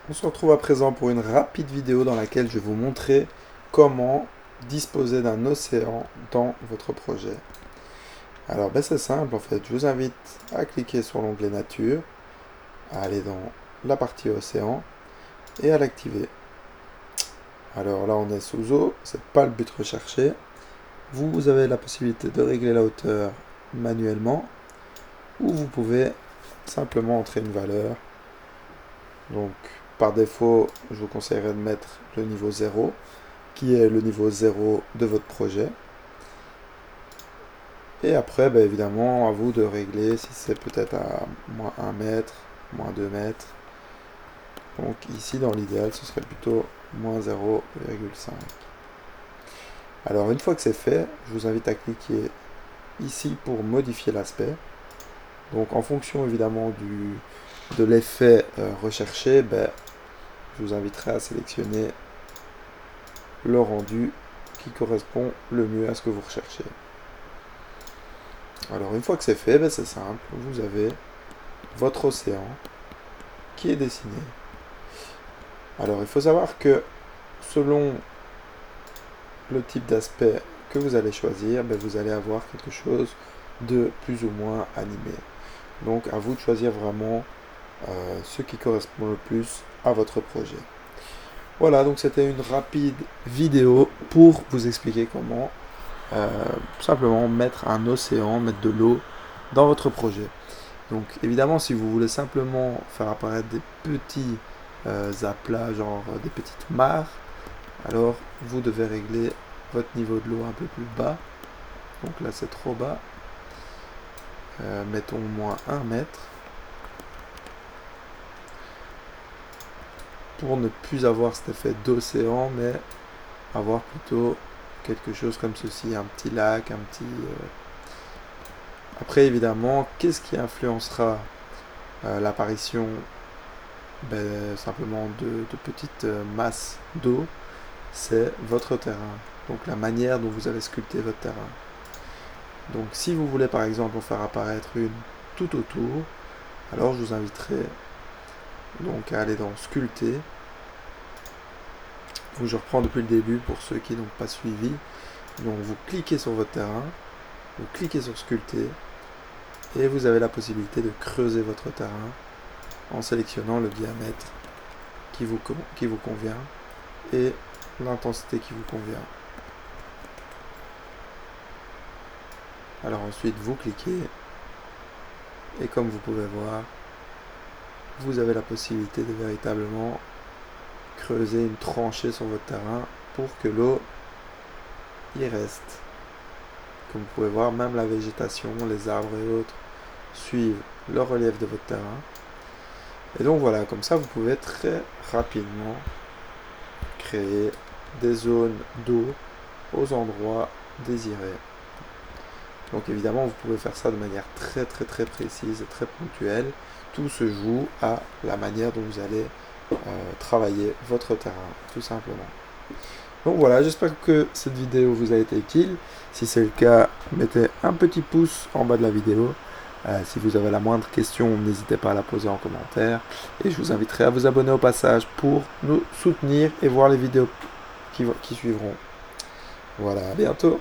On se retrouve à présent pour une rapide vidéo dans laquelle je vais vous montrer comment disposer d'un océan dans votre projet. Alors c'est simple en fait, je vous invite à cliquer sur l'onglet nature, à aller dans la partie océan et à l'activer. Alors là on est sous eau, c'est pas le but recherché. Vous avez la possibilité de régler la hauteur manuellement ou vous pouvez simplement entrer une valeur. Donc par défaut, je vous conseillerais de mettre le niveau 0, qui est le niveau 0 de votre projet. Et après, évidemment, à vous de régler si c'est peut-être à moins 1 mètre, moins 2 mètres. Donc ici, dans l'idéal, ce serait plutôt moins 0,5. Alors une fois que c'est fait, je vous invite à cliquer ici pour modifier l'aspect. Donc en fonction évidemment de l'effet recherché, je vous inviterai à sélectionner le rendu qui correspond le mieux à ce que vous recherchez. Alors une fois que c'est fait, c'est simple, vous avez votre océan qui est dessiné. Alors il faut savoir que selon le type d'aspect que vous allez choisir, vous allez avoir quelque chose de plus ou moins animé. Donc à vous de choisir vraiment ce qui correspond le plus à votre projet. Voilà, donc c'était une rapide vidéo pour vous expliquer comment simplement mettre un océan, mettre de l'eau dans votre projet. Donc évidemment, si vous voulez simplement faire apparaître des petits aplats, genre des petites mares, alors vous devez régler votre niveau de l'eau un peu plus bas. Donc là c'est trop bas. Mettons moins 1 mètre. Pour ne plus avoir cet effet d'océan, mais avoir plutôt quelque chose comme ceci, un petit lac, un petit... Après évidemment, qu'est-ce qui influencera l'apparition simplement de petites masses d'eau? C'est votre terrain, donc la manière dont vous allez sculpter votre terrain. Donc si vous voulez par exemple en faire apparaître une tout autour, alors je vous inviterai donc à aller dans sculpter. Donc je reprends depuis le début pour ceux qui n'ont pas suivi. Donc vous cliquez sur votre terrain, vous cliquez sur sculpter et vous avez la possibilité de creuser votre terrain en sélectionnant le diamètre qui vous convient et l'intensité qui vous convient. Alors ensuite vous cliquez et comme vous pouvez voir, vous avez la possibilité de véritablement creuser une tranchée sur votre terrain pour que l'eau y reste. Comme vous pouvez voir, même la végétation, les arbres et autres suivent le relief de votre terrain. Et donc voilà, comme ça vous pouvez très rapidement créer des zones d'eau aux endroits désirés. Donc évidemment vous pouvez faire ça de manière très précise et très ponctuelle. Tout se joue à la manière dont vous allez travailler votre terrain, tout simplement. Donc voilà, j'espère que cette vidéo vous a été utile. Si c'est le cas, mettez un petit pouce en bas de la vidéo. Si vous avez la moindre question, n'hésitez pas à la poser en commentaire. Et je vous inviterai à vous abonner au passage pour nous soutenir et voir les vidéos qui suivront. Voilà, à bientôt.